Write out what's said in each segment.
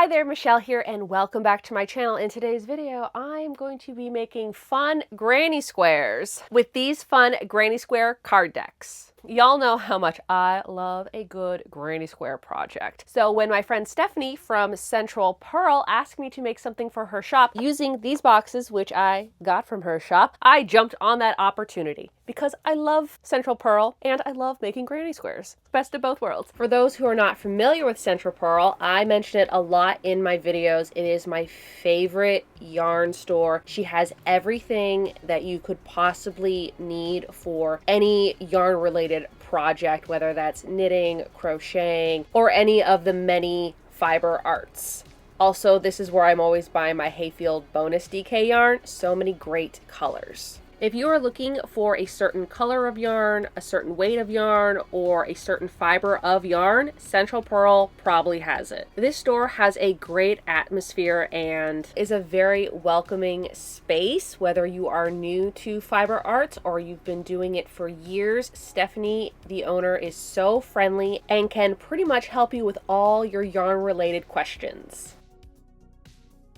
there, Michelle here, and welcome back to my channel. In today's video, I'm going to be making fun granny squares with these fun granny square card decks. Y'all know how much I love a good granny square project. So when my friend Stephanie from Central Purl asked me to make something for her shop using these boxes, which I got from her shop, I jumped on that opportunity because I love Central Purl and I love making granny squares. Best of both worlds. For those who are not familiar with Central Purl, I mention it a lot in my videos. It is my favorite yarn store. She has everything that you could possibly need for any yarn related project, whether that's knitting, crocheting, or any of the many fiber arts. Also, this is where I'm always buying my Hayfield bonus DK yarn. So many great colors. If you are looking for a certain color of yarn, a certain weight of yarn, or a certain fiber of yarn, Central Purl probably has it. This store has a great atmosphere and is a very welcoming space, whether you are new to fiber arts or you've been doing it for years. Stephanie, the owner, is so friendly and can pretty much help you with all your yarn related questions.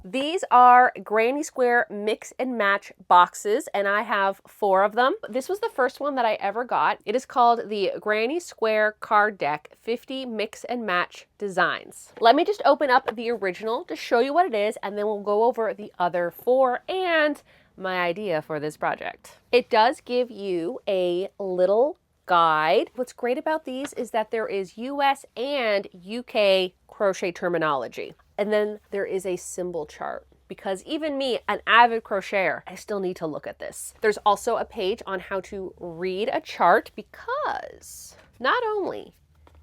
These are granny square mix and match boxes, and I have 4 of them. This was the first one that I ever got. It is called the Granny Square Card Deck 50 Mix and Match Designs. Let me just open up the original to show you what it is, and then we'll go over the other 4 and my idea for this project. It does give you a little guide. What's great about these is that there is US and UK crochet terminology. And then there is a symbol chart, because even me, an avid crocheter, I still need to look at this. There's also a page on how to read a chart, because not only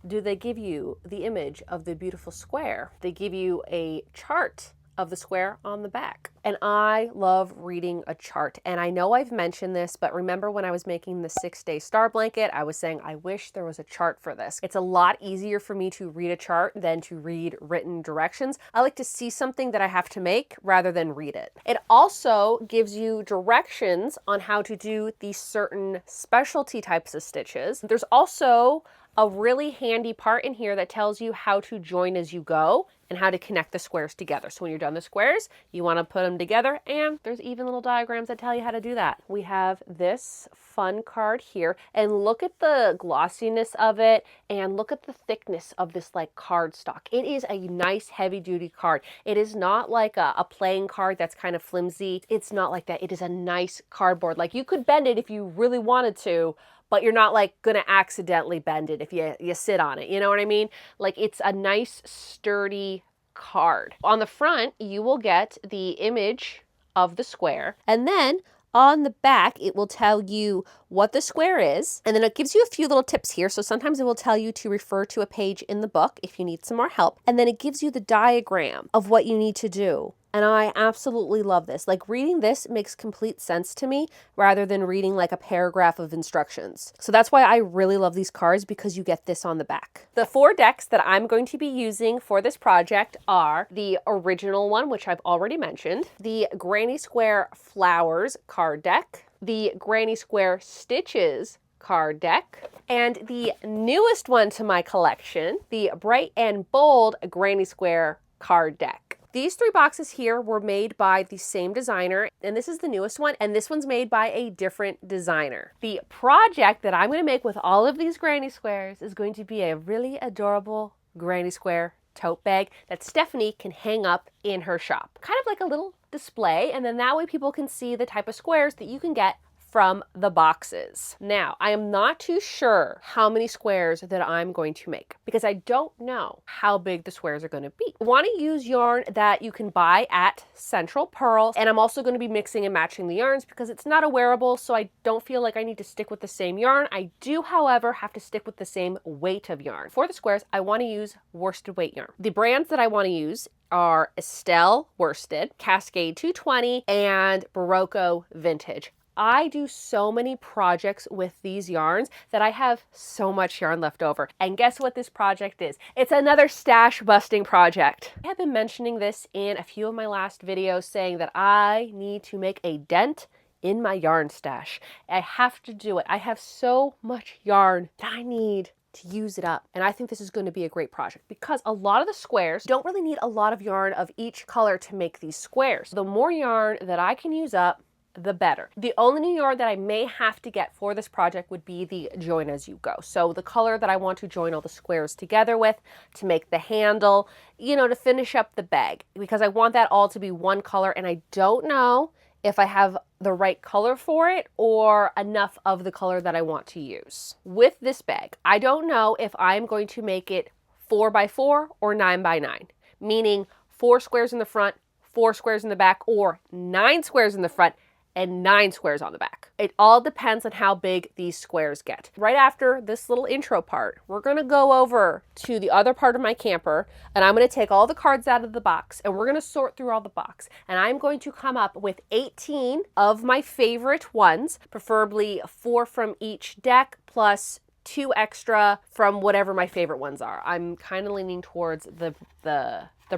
do they give you the image of the beautiful square, they give you a chart of the square on the back. And I love reading a chart. And I know I've mentioned this, but remember when I was making the 6-day star blanket, I was saying, I wish there was a chart for this. It's a lot easier for me to read a chart than to read written directions. I like to see something that I have to make rather than read it. It also gives you directions on how to do these certain specialty types of stitches. There's also a really handy part in here that tells you how to join as you go and how to connect the squares together. So when you're done the squares, you want to put them together, and there's even little diagrams that tell you how to do that. We have this fun card here, and look at the glossiness of it, and look at the thickness of this like card stock. It is a nice heavy duty card. It is not like a playing card that's kind of flimsy. It's not like that. It is a nice cardboard. Like you could bend it if you really wanted to, but you're not like gonna accidentally bend it if you sit on it. You know what I mean? Like it's a nice sturdy card. On the front, you will get the image of the square, and then on the back, it will tell you what the square is, and then it gives you a few little tips here. So sometimes it will tell you to refer to a page in the book if you need some more help, and then it gives you the diagram of what you need to do. And I absolutely love this. Like reading this makes complete sense to me rather than reading like a paragraph of instructions. So that's why I really love these cards, because you get this on the back. The 4 decks that I'm going to be using for this project are the original one, which I've already mentioned, the Granny Square Flowers card deck, the Granny Square Stitches card deck, and the newest one to my collection, the Bright and Bold Granny Square card deck. These 3 boxes here were made by the same designer, and this is the newest one, and this one's made by a different designer. The project that I'm going to make with all of these granny squares is going to be a really adorable granny square tote bag that Stephanie can hang up in her shop. Kind of like a little display, and then that way people can see the type of squares that you can get from the boxes. Now, I am not too sure how many squares that I'm going to make, because I don't know how big the squares are going to be. I want to use yarn that you can buy at Central Purl, and I'm also going to be mixing and matching the yarns because it's not a wearable, so I don't feel like I need to stick with the same yarn. I do, however, have to stick with the same weight of yarn. For the squares, I want to use worsted weight yarn. The brands that I want to use are Estelle Worsted, Cascade 220, and Barocco Vintage. I do so many projects with these yarns that I have so much yarn left over. And guess what this project is? It's another stash busting project. I have been mentioning this in a few of my last videos, saying that I need to make a dent in my yarn stash. I have to do it. I have so much yarn that I need to use it up. And I think this is going to be a great project because a lot of the squares don't really need a lot of yarn of each color to make these squares. The more yarn that I can use up, the better. The only new yarn that I may have to get for this project would be the join as you go. So the color that I want to join all the squares together with to make the handle, you know, to finish up the bag, because I want that all to be one color, and I don't know if I have the right color for it or enough of the color that I want to use. With this bag, I don't know if I'm going to make it 4x4 or 9x9, meaning 4 squares in the front, 4 squares in the back, or 9 squares in the front and 9 squares on the back. It all depends on how big these squares get. Right after this little intro part, we're gonna go over to the other part of my camper, and I'm gonna take all the cards out of the box, and we're gonna sort through all the box. And I'm going to come up with 18 of my favorite ones, preferably 4 from each deck, plus 2 extra from whatever my favorite ones are. I'm kind of leaning towards the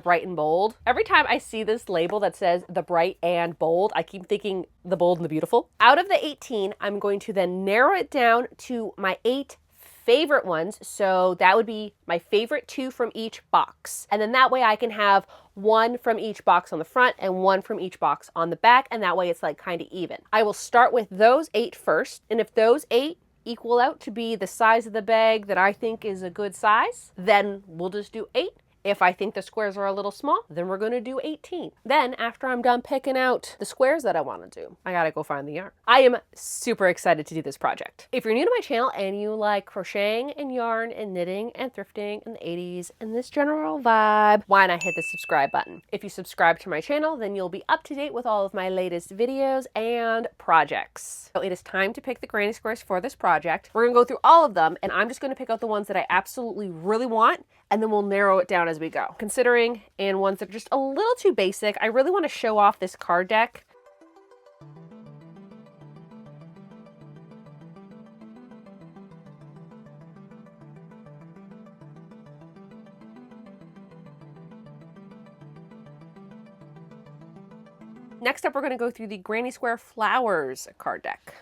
bright and bold. Every time I see this label that says the bright and bold, I keep thinking the bold and the beautiful. Out of the 18, I'm going to then narrow it down to my 8 favorite ones. So that would be my favorite 2 from each box. And then that way I can have 1 from each box on the front and 1 from each box on the back. And that way it's like kind of even. I will start with those 8 first. And if those 8 equal out to be the size of the bag that I think is a good size, then we'll just do 8. If I think the squares are a little small, then we're going to do 18. Then after I'm done picking out the squares that I want to do, I gotta go find the yarn. I am super excited to do this project. If you're new to my channel and you like crocheting and yarn and knitting and thrifting in the 80s and this general vibe, why not hit the subscribe button? If you subscribe to my channel, then you'll be up to date with all of my latest videos and projects. So it is time to pick the granny squares for this project. We're gonna go through all of them, and I'm just gonna pick out the ones that I absolutely really want, and then we'll narrow it down as we go. Considering and ones that are just a little too basic, I really want to show off this card deck. Next up, we're going to go through the Granny Square Flowers card deck.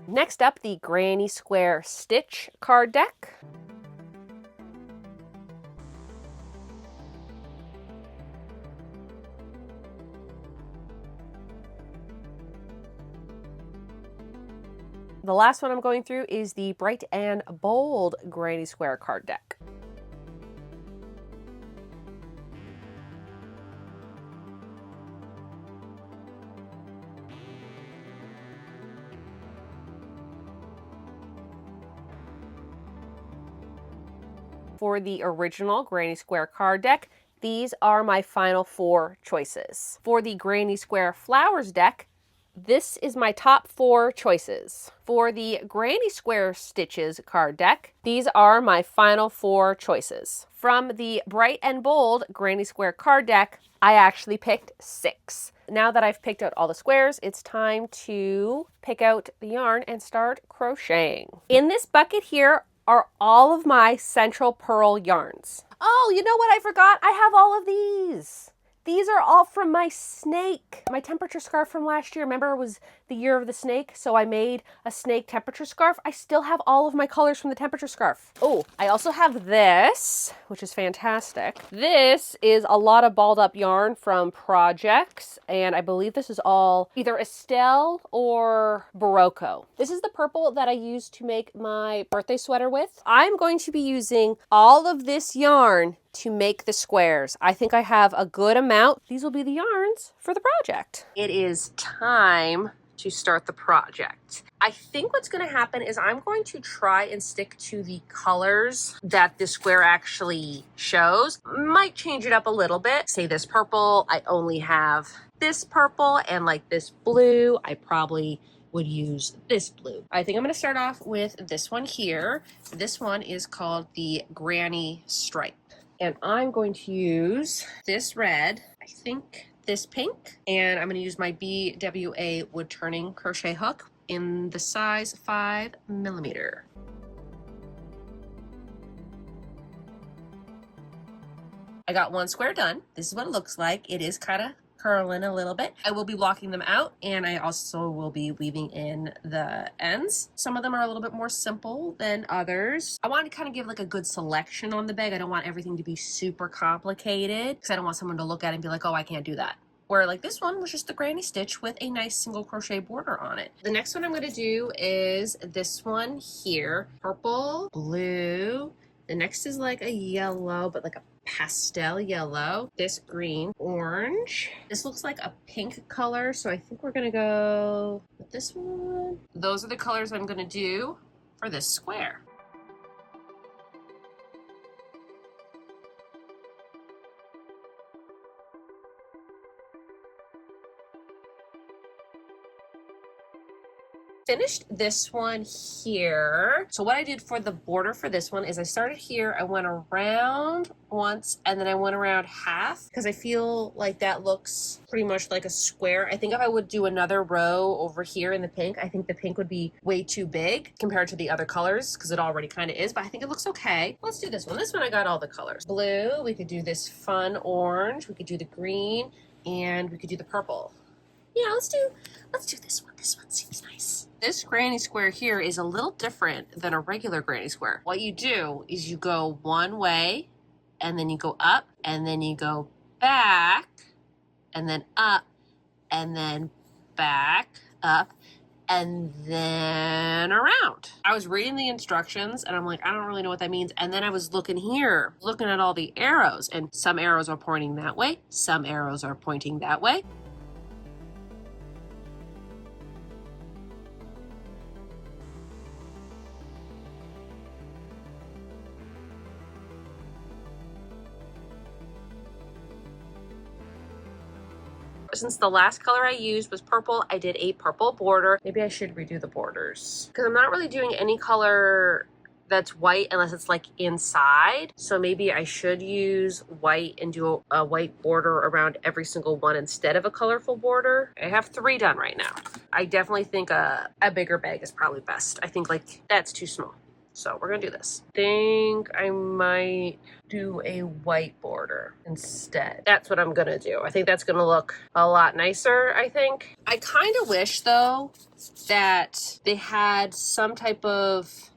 Next up, the Granny Square Stitch card deck. The last one I'm going through is the Bright and Bold Granny Square card deck. For the original Granny Square card deck, these are my final 4 choices. For the Granny Square Flowers deck, this is my top 4 choices. For the Granny Square Stitches card deck, these are my final 4 choices. From the Bright and Bold Granny Square card deck, I actually picked 6. Now that I've picked out all the squares, it's time to pick out the yarn and start crocheting. In this bucket here are all of my Central Purl yarns. Oh, you know what I forgot? I have all of these. These are all from my snake. My temperature scarf from last year. Remember, it was the year of the snake, so I made a snake temperature scarf. I still have all of my colors from the temperature scarf. Oh, I also have this, which is fantastic. This is a lot of balled up yarn from projects, and I believe this is all either Estelle or Barocco. This is the purple that I used to make my birthday sweater with. I'm going to be using all of this yarn to make the squares. I think I have a good amount. These will be the yarns for the project. It is time to start the project. I think what's going to happen is I'm going to try and stick to the colors that the square actually shows. Might change it up a little bit. Say this purple, I only have this purple, and like this blue, I probably would use this blue. I think I'm going to start off with this one here. This one is called the Granny Stripe. And I'm going to use this red, I think this pink, and I'm going to use my BWA Woodturning crochet hook in the size 5mm. I got one square done. This is what it looks like. It is kind of curling a little bit. I will be blocking them out, and I also will be weaving in the ends. Some of them are a little bit more simple than others. I want to kind of give like a good selection on the bag. I don't want everything to be super complicated because I don't want someone to look at it and be like, oh, I can't do that. Where like this one was just a granny stitch with a nice single crochet border on it. The next one I'm going to do is this one here, purple, blue. The next is like a yellow, but like a pastel yellow. This green, orange. This looks like a pink color, so I think we're gonna go with this one. Those are the colors I'm gonna do for this square. Finished this one here. So what I did for the border for this one is I started here, I went around once, and then I went around half because I feel like that looks pretty much like a square. I think if I would do another row over here in the pink, I think the pink would be way too big compared to the other colors because it already kind of is, but I think it looks okay. Let's do this one. This one I got all the colors. Blue, we could do this fun orange, we could do the green, and we could do the purple. Yeah, let's do this one. This one seems nice. This granny square here is a little different than a regular granny square. What you do is you go one way, and then you go up, and then you go back, and then up, and then back, up, and then around. I was reading the instructions, and I'm like, I don't really know what that means. And then I was looking here, looking at all the arrows, and some arrows are pointing that way, some arrows are pointing that way. Since the last color I used was purple, I did a purple border. Maybe I should redo the borders because I'm not really doing any color that's white unless it's like inside. So maybe I should use white and do a white border around every single one instead of a colorful border. I have 3 done right now. I definitely think a bigger bag is probably best. I think like that's too small. So we're gonna do this. I think I might do a white border instead. That's what I'm gonna do. I think that's gonna look a lot nicer, I think. I kind of wish though that they had some type of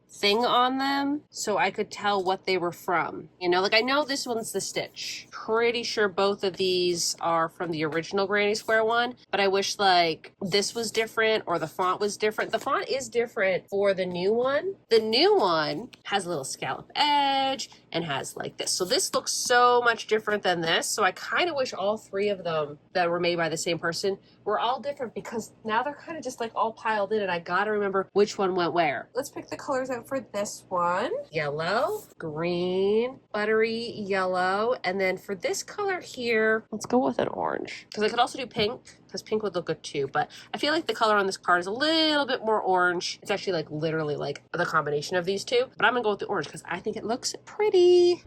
thing on them so I could tell what they were from. You know, like I know this one's the stitch. Pretty sure both of these are from the original granny square one, but I wish like this was different or the font was different. The font is different for the new one. The new one has a little scallop edge and has like this. So this looks so much different than this. So I kind of wish all 3 of them that were made by the same person were all different because now they're kind of just like all piled in and I gotta remember which one went where. Let's pick the colors out for this one. Yellow, green, buttery yellow, and then for this color here, let's go with an orange. Because I could also do pink, because pink would look good too, but I feel like the color on this card is a little bit more orange. It's actually like literally like the combination of these two, but I'm gonna go with the orange because I think it looks pretty.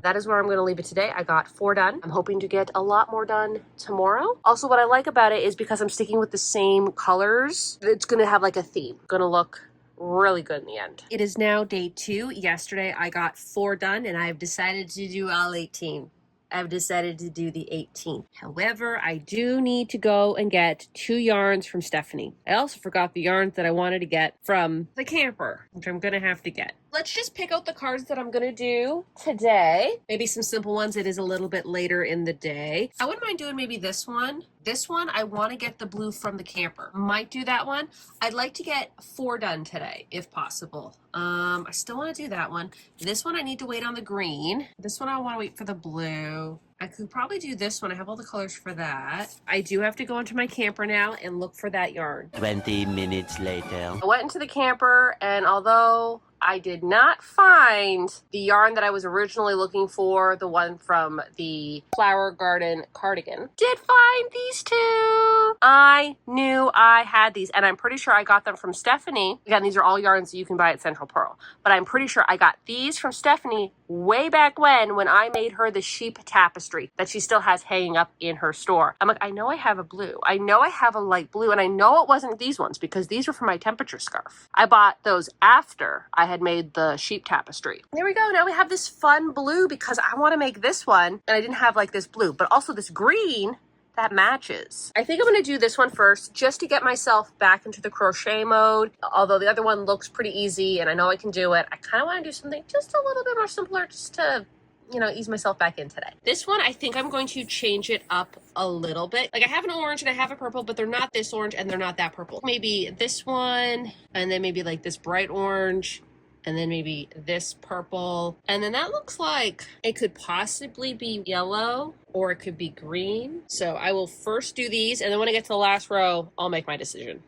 That is where I'm going to leave it today. I got 4 done. I'm hoping to get a lot more done tomorrow. Also, what I like about it is because I'm sticking with the same colors, it's going to have like a theme. Going to look really good in the end. It is now day 2. Yesterday, I got 4 done and I've decided to do all 18. I've decided to do the 18. However, I do need to go and get 2 yarns from Stephanie. I also forgot the yarns that I wanted to get from the camper, which I'm gonna have to get. Let's just pick out the cards that I'm gonna do today. Maybe some simple ones. It is a little bit later in the day. I wouldn't mind doing maybe this one. This one, I want to get the blue from the camper. Might do that one. I'd like to get 4 done today, if possible. I still want to do that one. This one, I need to wait on the green. This one, I want to wait for the blue. I could probably do this one. I have all the colors for that. I do have to go into my camper now and look for that yarn. 20 minutes later. I went into the camper, and although I did not find the yarn that I was originally looking for, the one from the Flower Garden cardigan. Did find these two. I knew I had these, and I'm pretty sure I got them from Stephanie. Again, these are all yarns that you can buy at Central Purl, but I'm pretty sure I got these from Stephanie way back when I made her the sheep tapestry that she still has hanging up in her store. I'm like, I know I have a blue. I know I have a light blue, and I know it wasn't these ones because these were for my temperature scarf. I bought those after I had made the sheep tapestry. There we go. Now we have this fun blue because I want to make this one, and I didn't have like this blue, but also this green that matches. I think I'm going to do this one first just to get myself back into the crochet mode. Although the other one looks pretty easy and I know I can do it, I kind of want to do something just a little bit more simpler just to, you know, ease myself back in today. This one, I think I'm going to change it up a little bit. Like I have an orange and I have a purple, but they're not this orange and they're not that purple. Maybe this one, and then maybe like this bright orange, and then maybe this purple. And then that looks like it could possibly be yellow or it could be green. So I will first do these, and then when I get to the last row, I'll make my decision.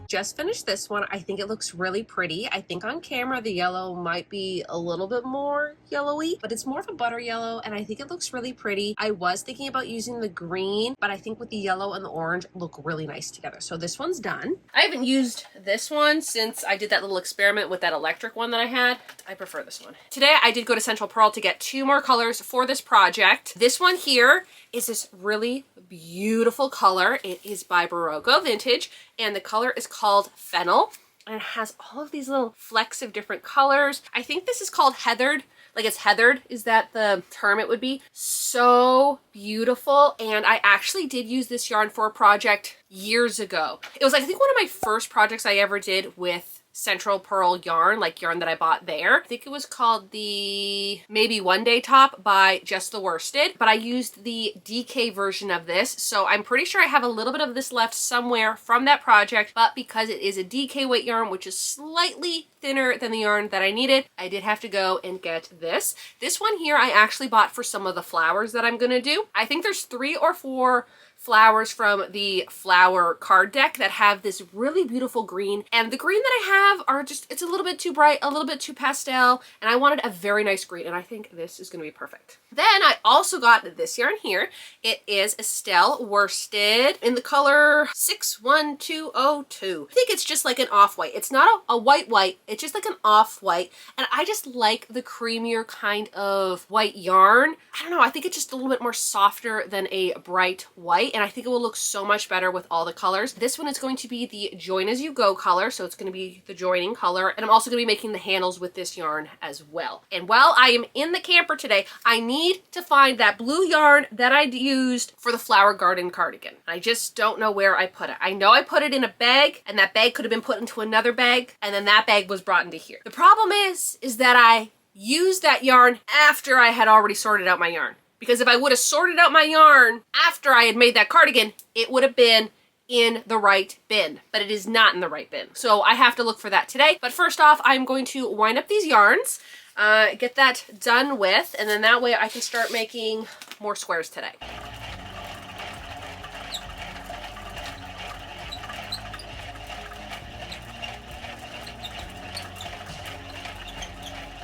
Just finished this one. I think it looks really pretty. I think on camera the yellow might be a little bit more yellowy, but it's more of a butter yellow, and I think it looks really pretty. I was thinking about using the green, but I think with the yellow and the orange look really nice together. So this one's done. I haven't used this one since I did that little experiment with that electric one that I had. I prefer this one. Today I did go to Central Purl to get 2 more colors for this project. This one here is this really beautiful color. It is by Barogo Vintage, and the color is called Fennel, and it has all of these little flecks of different colors. I think this is called heathered. Like it's heathered, is that the term it would be? So beautiful. And I actually did use this yarn for a project years ago. It was like, I think one of my first projects I ever did with Central Purl yarn, like yarn that I bought there. I think it was called the Maybe One Day Top by Just the Worsted, but I used the DK version of this. So I'm pretty sure I have a little bit of this left somewhere from that project, but because it is a DK weight yarn, which is slightly thinner than the yarn that I needed, I did have to go and get this. This one here I actually bought for some of the flowers that I'm gonna do. I think there's 3 or 4 flowers from the flower card deck that have this really beautiful green, and the green that I have are just, it's a little bit too bright, a little bit too pastel, and I wanted a very nice green, and I think this is going to be perfect. Then I also got this yarn here. It is Estelle Worsted in the color 61202. I think it's just like an off-white. It's not a white, it's just like an off-white, and I just like the creamier kind of white yarn. I don't know, I think it's just a little bit more softer than a bright white, and I think it will look so much better with all the colors. This one is going to be the Join As You Go color, so it's going to be the joining color, and I'm also going to be making the handles with this yarn as well. And while I am in the camper today, I need to find that blue yarn that I used for the Flower Garden cardigan. I just don't know where I put it. I know I put it in a bag, and that bag could have been put into another bag, and then that bag was brought into here. The problem is that I used that yarn after I had already sorted out my yarn. Because if I would have sorted out my yarn after I had made that cardigan, it would have been in the right bin, but it is not in the right bin. So I have to look for that today. But first off, I'm going to wind up these yarns, get that done with, and then that way I can start making more squares today.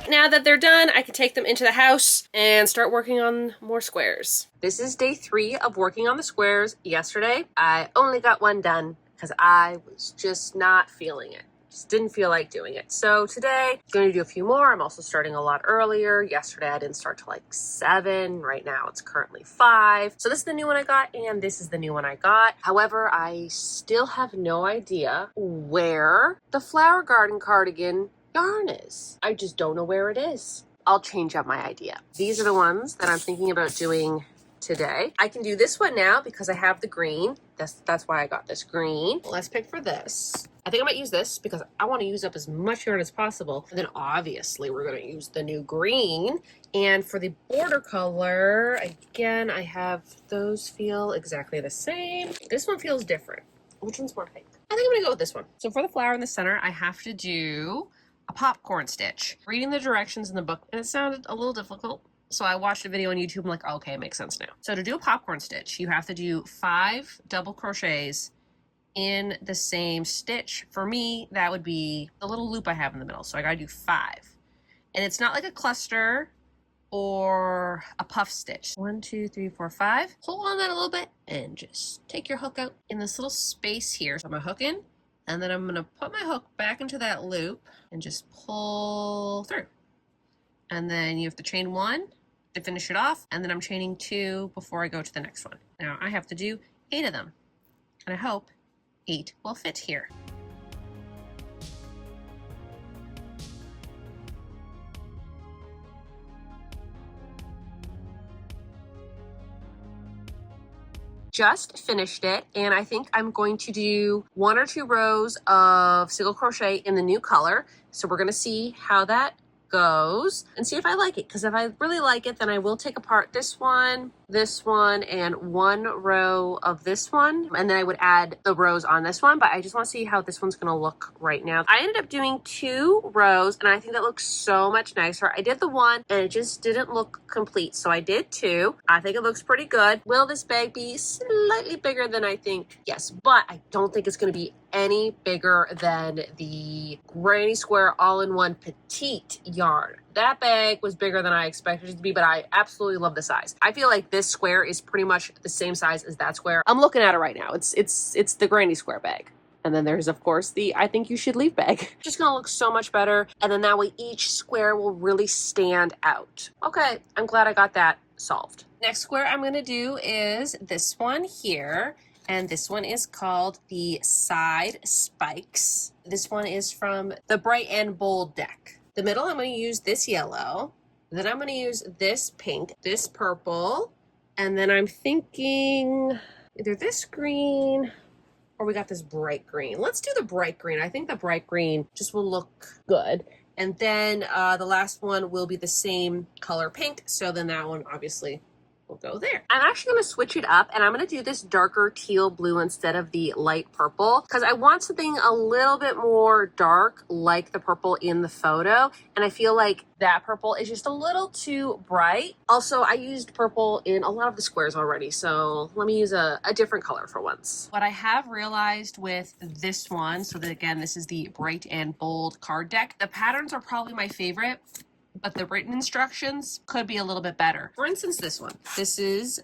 Now that they're done, I can take them into the house and start working on more squares. This is day 3 of working on the squares. Yesterday, I only got 1 done because I was just not feeling it. Just didn't feel like doing it. So today, I'm going to do a few more. I'm also starting a lot earlier. Yesterday, I didn't start till like 7. Right now, it's currently 5. So this is the new one I got, and this is the new one I got. However, I still have no idea where the Flower Garden cardigan yarn is. I just don't know where it is. I'll change up my idea. These are the ones that I'm thinking about doing today. I can do this one now because I have the green. That's why I got this green. Let's pick for this. I think I might use this because I want to use up as much yarn as possible. And then obviously we're going to use the new green. And for the border color, again, I have those feel exactly the same. This one feels different. Which one's more pink? I think I'm going to go with this one. So for the flower in the center, I have to do a popcorn stitch. Reading the directions in the book, and it sounded a little difficult, So I watched a video on YouTube. I'm like, oh, okay, it makes sense now. So to do a popcorn stitch, you have to do 5 double crochets in the same stitch. For me, that would be the little loop I have in the middle. So I gotta do 5. And it's not like a cluster or a puff stitch. 1, 2, 3, 4, 5. Hold on that a little bit and just take your hook out in this little space here. So I'm gonna hook in, and then I'm gonna put my hook back into that loop and just pull through. And then you have to chain 1 to finish it off, and then I'm chaining 2 before I go to the next one. Now I have to do 8 of them, and I hope 8 will fit here. Just finished it, and I think I'm going to do 1 or 2 rows of single crochet in the new color. So we're gonna see how that goes and see if I like it, because if I really like it, then I will take apart this one, and 1 row of this one, and then I would add the rows on this one. But I just want to see how this one's gonna look right now. I ended up doing 2 rows, and I think that looks so much nicer. I did the 1 and it just didn't look complete, so I did 2. I think it looks pretty good. Will this bag be slightly bigger than I think? Yes, but I don't think it's gonna be any bigger than the Granny Square all-in-one petite yarn. That bag was bigger than I expected it to be, but I absolutely love the size. I feel like this square is pretty much the same size as that square. I'm looking at it right now. It's the Granny Square bag. And then there's, of course, the I think you should leave bag. Just gonna look so much better. And then that way each square will really stand out. Okay, I'm glad I got that solved. Next square I'm gonna do is this one here. And this one is called the Side Spikes. This one is from the Bright and Bold deck. The middle, I'm going to use this yellow. Then I'm going to use this pink, this purple, and then I'm thinking either this green or we got this bright green. Let's do the bright green. I think the bright green just will look good. And then the last one will be the same color pink. So then that one obviously will go there. I'm actually going to switch it up, and I'm going to do this darker teal blue instead of the light purple, because I want something a little bit more dark like the purple in the photo, and I feel like that purple is just a little too bright. Also, I used purple in a lot of the squares already, so let me use a different color for once. What I have realized with this one, so that again, this is the Bright and Bold card deck, the patterns are probably my favorite, but the written instructions could be a little bit better. For instance, this one. This is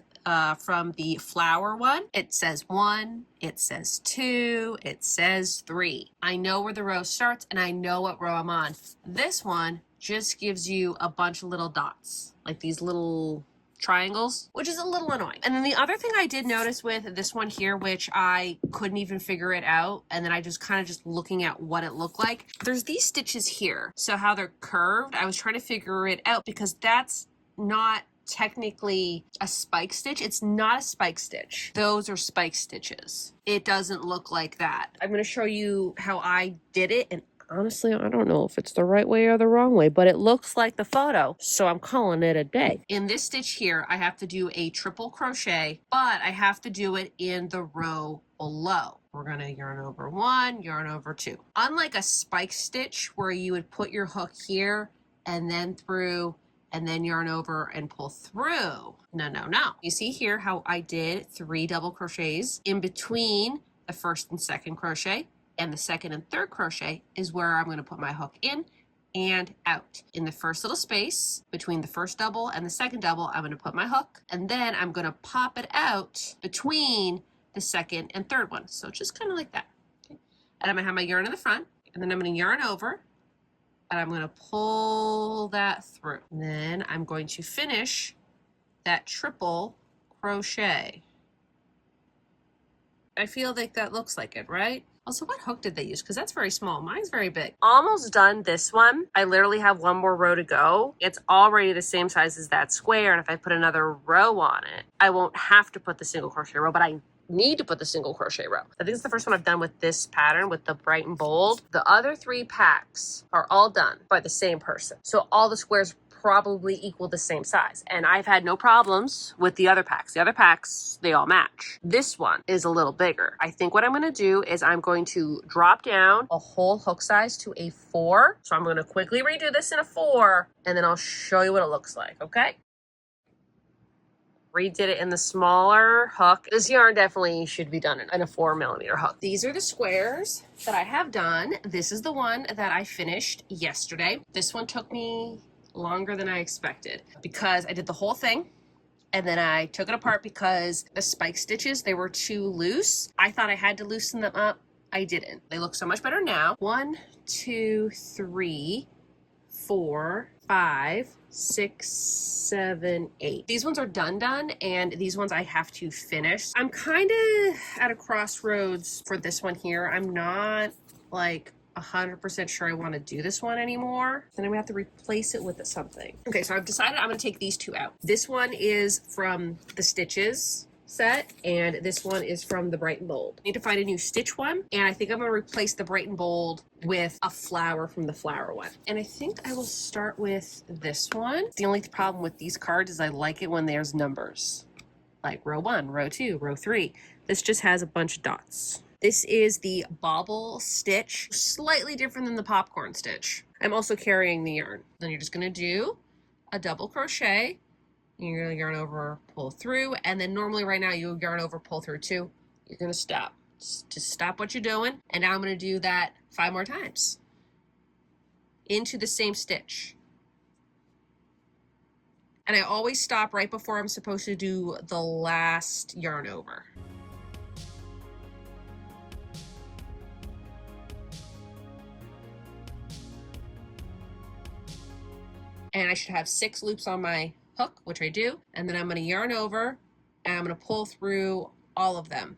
from the flower one. It says 1, it says 2, it says 3. I know where the row starts and I know what row I'm on. This one just gives you a bunch of little dots, like these little triangles, which is a little annoying. And then the other thing I did notice with this one here, which I couldn't even figure it out, and then I just kind of just looking at what it looked like, there's these stitches here. So how they're curved, I was trying to figure it out because that's not technically a spike stitch. It's not a spike stitch. Those are spike stitches. It doesn't look like that. I'm going to show you how I did it, and honestly, I don't know if it's the right way or the wrong way, but it looks like the photo, so I'm calling it a day. In this stitch here, I have to do a triple crochet, but I have to do it in the row below. We're gonna yarn over 1, yarn over 2. Unlike a spike stitch where you would put your hook here and then through and then yarn over and pull through. No, no, no. You see here how I did 3 double crochets in between the first and second crochet, and the second and third crochet is where I'm going to put my hook in and out. In the first little space between the first double and the second double, I'm going to put my hook, and then I'm going to pop it out between the second and third one. So just kind of like that. Okay. And I'm going to have my yarn in the front, and then I'm going to yarn over, and I'm going to pull that through. And then I'm going to finish that triple crochet. I feel like that looks like it, right? Also, what hook did they use? Because that's very small. Mine's very big. Almost done this one. I literally have 1 more row to go. It's already the same size as that square. And if I put another row on it, I won't have to put the single crochet row, but I need to put the single crochet row. I think it's the first one I've done with this pattern with the Bright and Bold. The other 3 packs are all done by the same person. So all the squares probably equal the same size. And I've had no problems with the other packs. The other packs, they all match. This one is a little bigger. I think what I'm going to do is I'm going to drop down a whole hook size to a 4. So I'm going to quickly redo this in a 4, and then I'll show you what it looks like, okay? redid it in the smaller hook. This yarn definitely should be done in a 4mm hook. These are the squares that I have done. This is the one that I finished yesterday. This one took me longer than I expected because I did the whole thing and then I took it apart because the spike stitches, they were too loose. I thought I had to loosen them up. I didn't. They look so much better now. 1, 2, 3, 4, 5, 6, 7, 8. These ones are done, and these ones I have to finish. I'm kind of at a crossroads for this one here. I'm not like 100% sure I want to do this one anymore. Then I'm gonna have to replace it with something. Okay, so I've decided I'm gonna take these two out. This one is from the Stitches set, and this one is from the Bright and Bold. I need to find a new stitch one, and I think I'm gonna replace the Bright and Bold with a flower from the flower one. And I think I will start with this one. The only problem with these cards is I like it when there's numbers, like row 1, row 2, row 3. This just has a bunch of dots. This is the bobble stitch, slightly different than the popcorn stitch. I'm also carrying the yarn. Then you're just gonna do a double crochet. You're gonna yarn over, pull through, and then normally right now you yarn over, pull through too. You're gonna stop. Just stop what you're doing, and now I'm gonna do that 5 more times into the same stitch. And I always stop right before I'm supposed to do the last yarn over. And I should have 6 loops on my hook, which I do, and then I'm going to yarn over and I'm going to pull through all of them.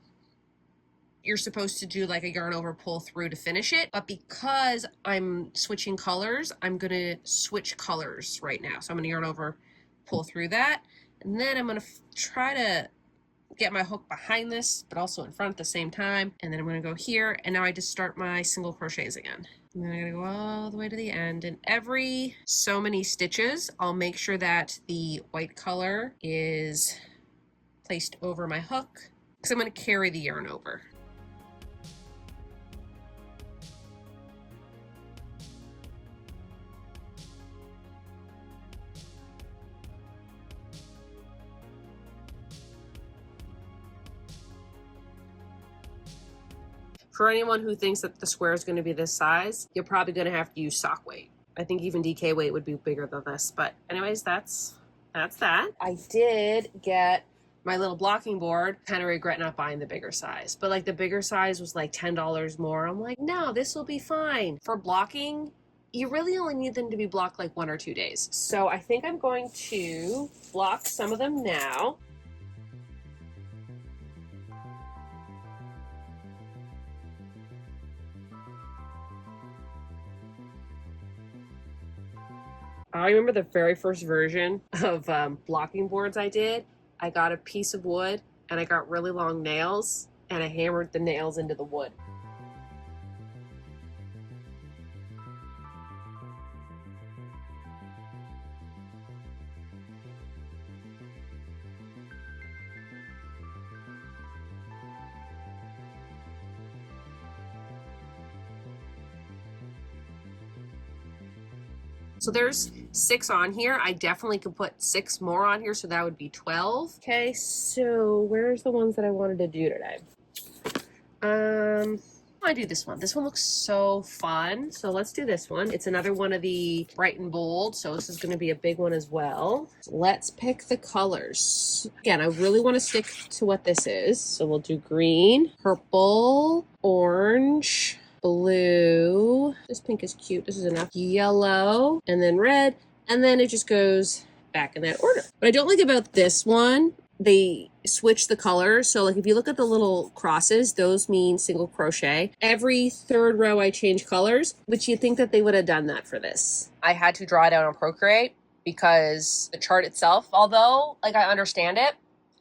You're supposed to do like a yarn over, pull through to finish it, but because I'm switching colors, I'm going to switch colors right now. So I'm going to yarn over, pull through that, and then I'm going to try to get my hook behind this but also in front at the same time, and then I'm going to go here, and now I just start my single crochets again. And then I'm going to go all the way to the end, and every so many stitches I'll make sure that the white color is placed over my hook because I'm going to carry the yarn over. For anyone who thinks that the square is going to be this size, you're probably going to have to use sock weight. I think even DK weight would be bigger than this. But anyways, that's that. I did get my little blocking board. Kind of regret not buying the bigger size. But like the bigger size was like $10 more. I'm like, no, this will be fine. For blocking, you really only need them to be blocked like 1 or 2 days. So I think I'm going to block some of them now. I remember the very first version of blocking boards I did. I got a piece of wood and I got really long nails and I hammered the nails into the wood. So there's 6 on here. I definitely could put 6 more on here, so that would be 12. Okay, so where's the ones that I wanted to do today? I do this one. This one looks so fun. So let's do this one. It's another one of the Bright and Bold, so this is going to be a big one as well. Let's pick the colors. Again, I really want to stick to what this is. So we'll do green, purple, orange, blue. This pink is cute. This is enough. Yellow, and then red, and then it just goes back in that order. What I don't like about this one, they switch the colors. So like if you look at the little crosses, those mean single crochet. Every 3rd row I change colors, but you'd think that they would have done that for this. I had to draw it out on Procreate because the chart itself, although like I understand it,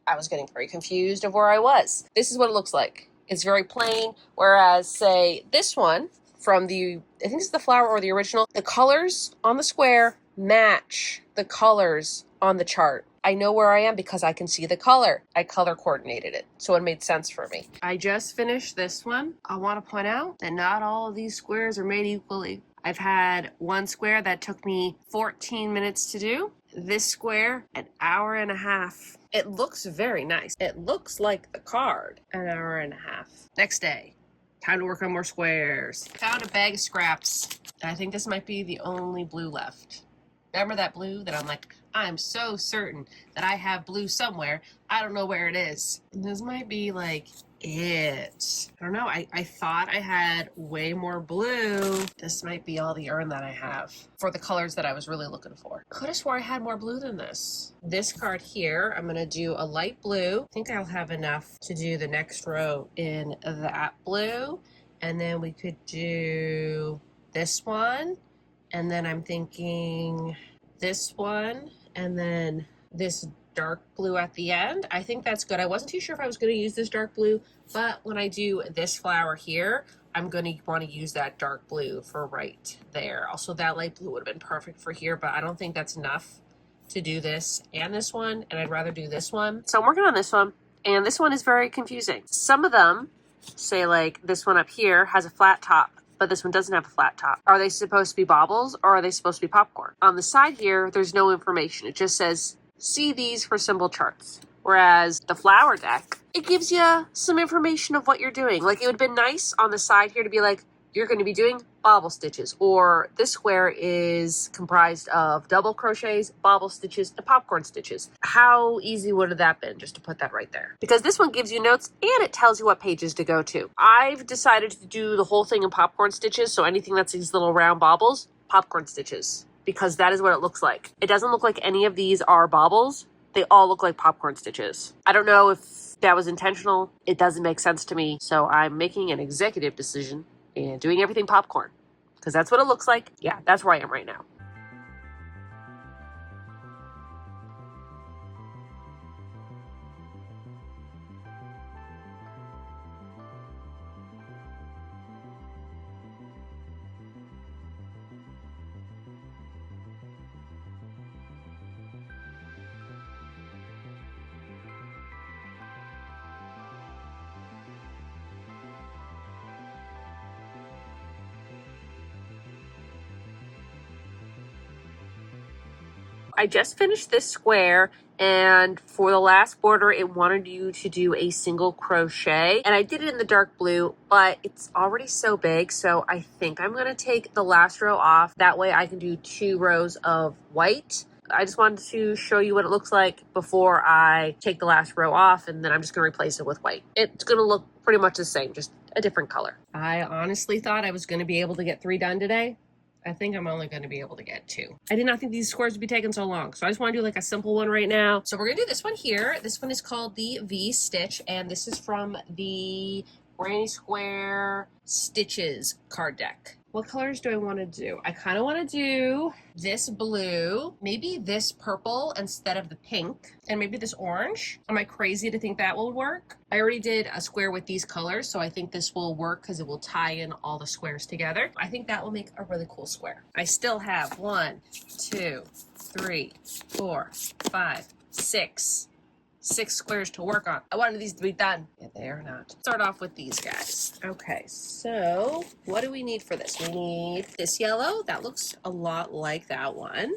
I was getting very confused of where I was. This is what it looks like. It's very plain, whereas, say, this one from the, I think it's the flower or the original, the colors on the square match the colors on the chart. I know where I am because I can see the color. I color coordinated it, so it made sense for me. I just finished this one. I want to point out that not all of these squares are made equally. I've had one square that took me 14 minutes to do. this square an hour and a half. It looks very nice. It looks like the card. An hour and a half. Next day, time to work on more squares. Found a bag of scraps. And I think this might be the only blue left. Remember that blue that I'm like, I'm so certain that I have blue somewhere. I don't know where it is. And this might be like it. I don't know. I thought I had way more blue. This might be all the yarn that I have for the colors that I was really looking for. Could have swore I had more blue than this. This card here, I'm gonna do a light blue. I think I'll have enough to do the next row in that blue. And then we could do this one. And then I'm thinking this one, and then this dark blue at the end. I think that's good. I wasn't too sure if I was going to use this dark blue, but when I do this flower here, I'm going to want to use that dark blue for right there. Also, that light blue would have been perfect for here, but I don't think that's enough to do this and this one, and I'd rather do this one. So I'm working on this one, and this one is very confusing. Some of them say, like, this one up here has a flat top, but this one doesn't have a flat top. Are they supposed to be baubles, or are they supposed to be popcorn? On the side here, there's no information. It just says, see these for symbol charts. Whereas the flower deck, it gives you some information of what you're doing. Like, it would have been nice on the side here to be like, you're going to be doing bobble stitches, or this square is comprised of double crochets, bobble stitches, and popcorn stitches. How easy would have that been just to put that right there? Because this one gives you notes and it tells you what pages to go to. I've decided to do the whole thing in popcorn stitches, so anything that's these little round bobbles, popcorn stitches, because that is what it looks like. It doesn't look like any of these are bobbles. They all look like popcorn stitches. I don't know if that was intentional. It doesn't make sense to me, so I'm making an executive decision and doing everything popcorn, because that's what it looks like. Yeah, that's where I am right now. I just finished this square, and for the last border, it wanted you to do a single crochet, and I did it in the dark blue, but it's already so big, so I think I'm going to take the last row off. That way I can do 2 rows of white. I just wanted to show you what it looks like before I take the last row off, and then I'm just going to replace it with white. It's going to look pretty much the same, just a different color. I honestly thought I was going to be able to get 3 done today. I think I'm only going to be able to get 2. I did not think these squares would be taking so long, so I just want to do like a simple one right now. So we're going to do this one here. This one is called the V Stitch, and this is from the Granny Square Stitches card deck. What colors do I want to do? I kind of want to do this blue, maybe this purple instead of the pink, and maybe this orange. Am I crazy to think that will work? I already did a square with these colors, so I think this will work because it will tie in all the squares together. I think that will make a really cool square. I still have 1, 2, 3, 4, 5, 6 squares to work on. I wanted these to be done. Yeah, they are not. Start off with these guys. Okay, so what do we need for this? We need this yellow. That looks a lot like that one.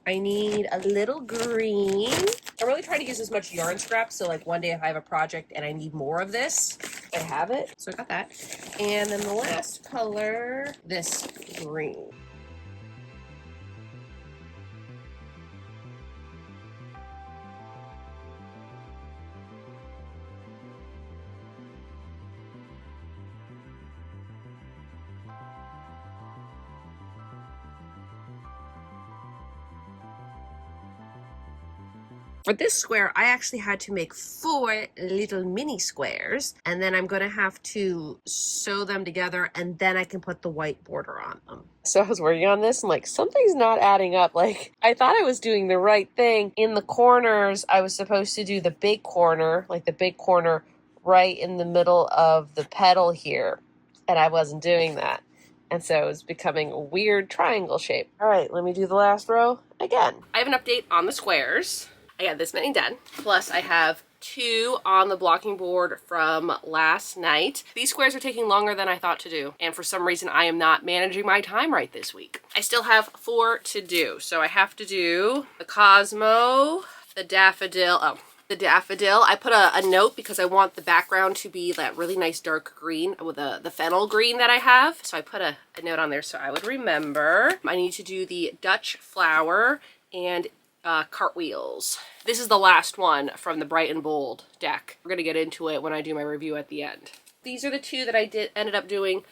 I need a little green. I'm really trying to use as much yarn scrap, so like one day if I have a project and I need more of this, I have it. So I got that. And then the last color, this green. For this square, I actually had to make 4 little mini squares, and then I'm going to have to sew them together, and then I can put the white border on them. So I was working on this, and like, something's not adding up. Like, I thought I was doing the right thing. In the corners, I was supposed to do the big corner, like the big corner right in the middle of the petal here, and I wasn't doing that. And so it was becoming a weird triangle shape. All right, let me do the last row again. I have an update on the squares. I got this many done. Plus I have 2 on the blocking board from last night. These squares are taking longer than I thought to do, and for some reason I am not managing my time right this week. I still have 4 to do, so I have to do the Cosmo, the daffodil. I put a note because I want the background to be that really nice dark green with the fennel green that I have. So I put a note on there so I would remember. I need to do the Dutch flower and cartwheels. This is the last one from the Bright and Bold deck. We're gonna get into it when I do my review at the end. These are the 2 that I ended up doing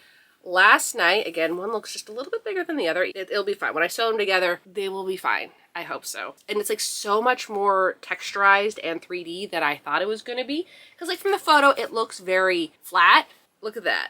last night. Again, one looks just a little bit bigger than the other. It'll be fine. When I sew them together, they will be fine. I hope so. And it's like so much more texturized and 3D than I thought it was going to be. Because like from the photo, it looks very flat. Look at that.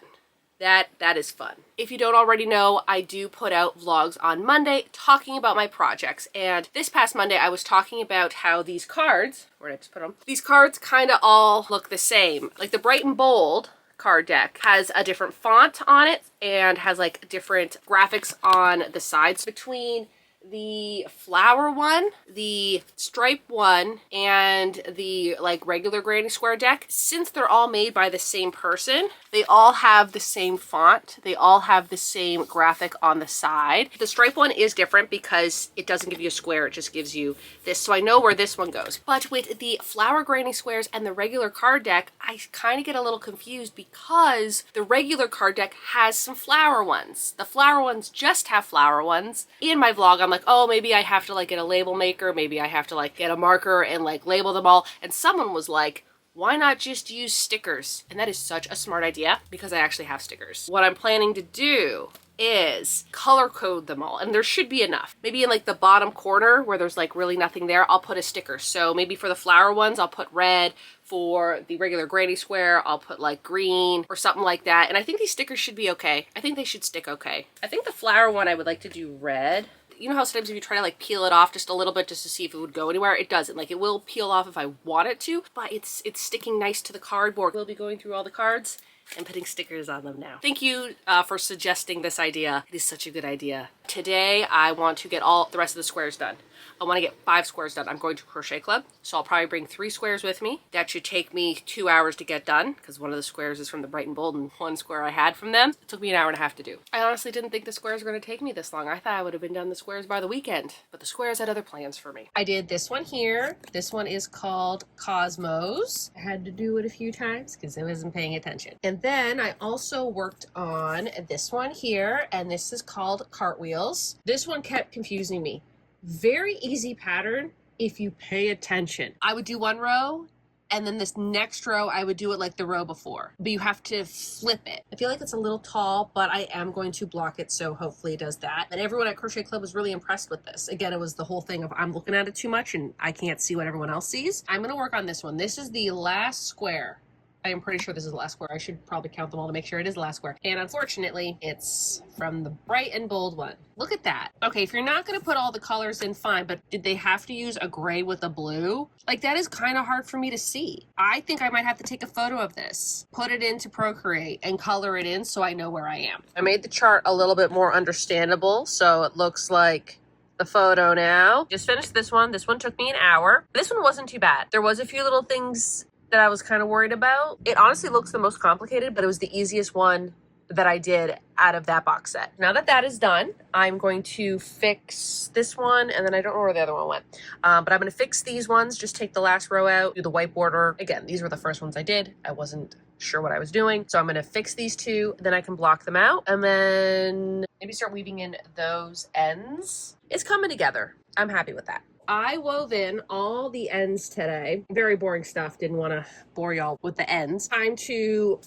That is fun. If you don't already know, I do put out vlogs on Monday talking about my projects. And this past Monday, I was talking about how these cards, where did I just put them? These cards kind of all look the same. Like the Bright and Bold card deck has a different font on it and has like different graphics on the sides. Between the flower one, the stripe one, and the like regular granny square deck, since they're all made by the same person, they all have the same font, they all have the same graphic on the side. The stripe one is different because it doesn't give you a square, it just gives you this, so I know where this one goes. But with the flower granny squares and the regular card deck, I kind of get a little confused because the regular card deck has some flower ones. The flower ones just have flower ones. In my vlog, I'm like, oh, maybe I have to like get a label maker, maybe I have to like get a marker and like label them all. And someone was like, why not just use stickers? And that is such a smart idea because I actually have stickers. What I'm planning to do is color code them all, and there should be enough. Maybe in like the bottom corner where there's like really nothing there, I'll put a sticker. So maybe for the flower ones, I'll put red. For the regular granny square, I'll put like green or something like that. And I think these stickers should be okay. I think they should stick okay. I think the flower one I would like to do red. You know how sometimes if you try to like peel it off just a little bit just to see if it would go anywhere, it doesn't. Like it will peel off if I want it to, but it's sticking nice to the cardboard. We'll be going through all the cards and putting stickers on them now. Thank you for suggesting this idea. It is such a good idea. Today I want to get all the rest of the squares done. I want to get 5 squares done. I'm going to Crochet Club, so I'll probably bring 3 squares with me. That should take me 2 hours to get done because one of the squares is from the Bright and Bold and one square I had from them. It took me an hour and a half to do. I honestly didn't think the squares were going to take me this long. I thought I would have been done the squares by the weekend, but the squares had other plans for me. I did this one here. This one is called Cosmos. I had to do it a few times because I wasn't paying attention. And then I also worked on this one here, and this is called Cartwheels. This one kept confusing me. Very easy pattern if you pay attention. I would do one row and then this next row I would do it like the row before, but you have to flip it. I feel like it's a little tall, but I am going to block it, so hopefully it does that. And everyone at Crochet Club was really impressed with this. Again, it was the whole thing of I'm looking at it too much and I can't see what everyone else sees. I'm gonna work on this one. This is the last square. I am pretty sure this is the last square. I should probably count them all to make sure it is the last square. And unfortunately, it's from the Bright and Bold one. Look at that. Okay, if you're not gonna put all the colors in, fine, but did they have to use a gray with a blue? Like that is kind of hard for me to see. I think I might have to take a photo of this, put it into Procreate and color it in so I know where I am. I made the chart a little bit more understandable, so it looks like the photo now. Just finished this one. This one took me an hour. This one wasn't too bad. There was a few little things that I was kind of worried about. It honestly looks the most complicated, but it was the easiest one that I did out of that box set. Now that that is done, I'm going to fix this one, and then I don't know where the other one went. But I'm gonna fix these ones, just take the last row out, do the white border. Again, these were the first ones I did. I wasn't sure what I was doing. So I'm gonna fix these 2, then I can block them out, and then maybe start weaving in those ends. It's coming together. I'm happy with that. I wove in all the ends today. Very boring stuff. Didn't want to bore y'all with the ends. Time to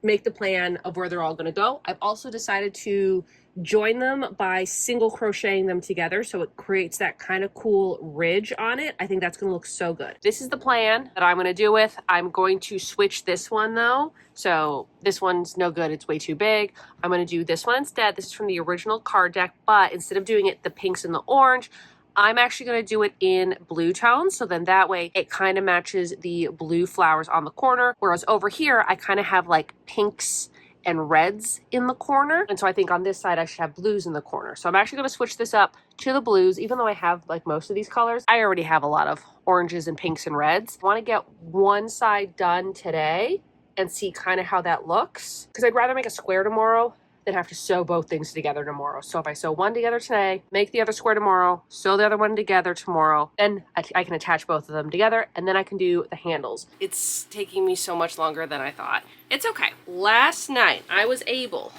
make the plan of where they're all going to go. I've also decided to join them by single crocheting them together so it creates that kind of cool ridge on it. I think that's going to look so good. This is the plan that I'm going to do with. I'm going to switch this one though. So this one's no good. It's way too big. I'm going to do this one instead. This is from the original card deck, but instead of doing it the pinks and the orange, I'm actually going to do it in blue tones, so then that way it kind of matches the blue flowers on the corner, whereas over here I kind of have like pinks and reds in the corner. And so I think on this side I should have blues in the corner. So I'm actually going to switch this up to the blues. Even though I have like most of these colors, I already have a lot of oranges and pinks and reds. I want to get one side done today and see kind of how that looks, because I'd rather make a square tomorrow than have to sew both things together tomorrow. So if I sew one together today, make the other square tomorrow, sew the other one together tomorrow, then I can attach both of them together, and then I can do the handles. It's taking me so much longer than I thought. It's okay. Last night I was able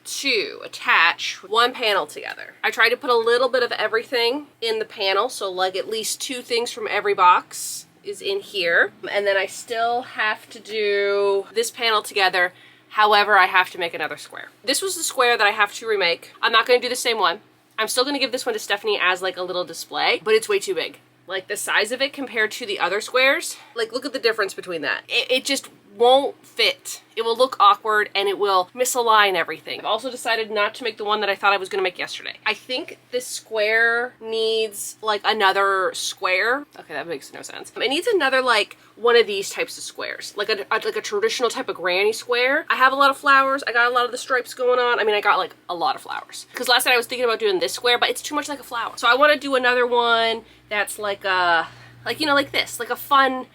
to attach one panel together. I tried to put a little bit of everything in the panel, so like at least 2 things from every box is in here. And then I still have to do this panel together. However, I have to make another square. This was the square that I have to remake. I'm not going to do the same one. I'm still going to give this one to Stephanie as like a little display, but it's way too big. Like the size of it compared to the other squares, like look at the difference between that. It just won't fit. It will look awkward and it will misalign everything. I've also decided not to make the one that I thought I was going to make yesterday. I think this square needs like another square. Okay, that makes no sense. It needs another like one of these types of squares, like a traditional type of granny square. I have a lot of flowers. I got a lot of the stripes going on. I mean, I got like a lot of flowers. Because last night I was thinking about doing this square, but it's too much like a flower. So I want to do another one that's like a, like, you know, like this, like a fun,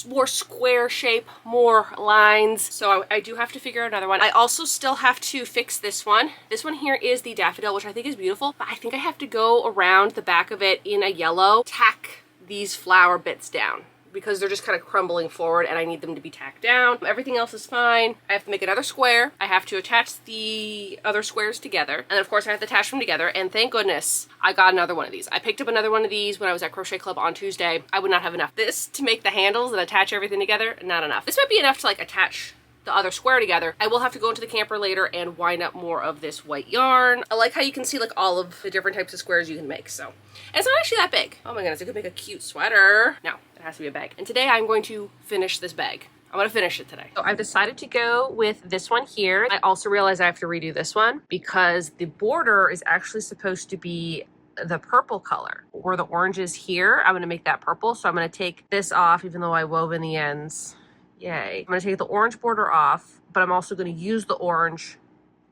more square shape, more lines. So I do have to figure out another one. I also still have to fix this one. This one here is the daffodil, which I think is beautiful, but I think I have to go around the back of it in a yellow, tack these flower bits down, because they're just kind of crumbling forward and I need them to be tacked down. Everything else is fine. I have to make another square. I have to attach the other squares together. And then of course I have to attach them together. And thank goodness I got another one of these. I picked up another one of these when I was at Crochet Club on Tuesday. I would not have enough. This to make the handles and attach everything together, not enough. This might be enough to like attach the other square together. I will have to go into the camper later and wind up more of this white yarn. I like how you can see like all of the different types of squares you can make. So, and it's not actually that big. Oh my goodness, I could make a cute sweater. No, it has to be a bag. And today I'm going to finish this bag. I'm gonna finish it today. So I've decided to go with this one here. I also realized I have to redo this one because the border is actually supposed to be the purple color, where the orange is here. I'm gonna make that purple. So I'm gonna take this off, even though I wove in the ends. Yay. I'm gonna take the orange border off, but I'm also gonna use the orange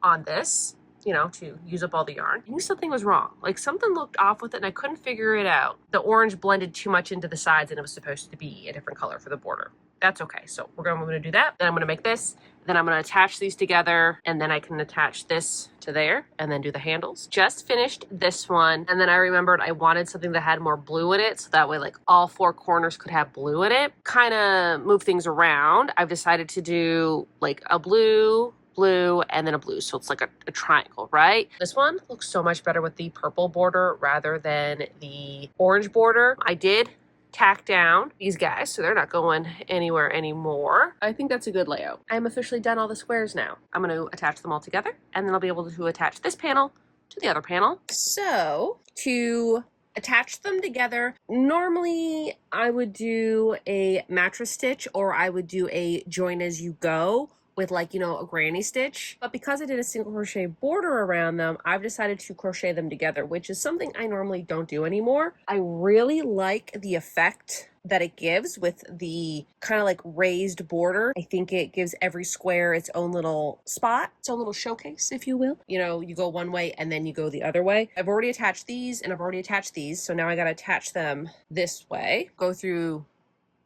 on this, you know, to use up all the yarn. I knew something was wrong. Like something looked off with it and I couldn't figure it out. The orange blended too much into the sides and it was supposed to be a different color for the border. That's okay. So I'm gonna do that. Then I'm gonna make this. Then I'm gonna attach these together and then I can attach this to there and then do the handles. Just finished this one. And then I remembered I wanted something that had more blue in it. So that way like all 4 corners could have blue in it. Kind of move things around. I've decided to do like a blue, blue, and then a blue. So it's like a triangle, right? This one looks so much better with the purple border rather than the orange border. I did tack down these guys so they're not going anywhere anymore. I think that's a good layout. I'm officially done all the squares now. I'm going to attach them all together and then I'll be able to attach this panel to the other panel. So to attach them together, normally I would do a mattress stitch or I would do a join as you go with like, you know, a granny stitch. But because I did a single crochet border around them, I've decided to crochet them together, which is something I normally don't do anymore. I really like the effect that it gives with the kind of like raised border. I think it gives every square its own little spot, its own little showcase, if you will. You know, you go one way and then you go the other way. I've already attached these and I've already attached these. So now I got to attach them this way, go through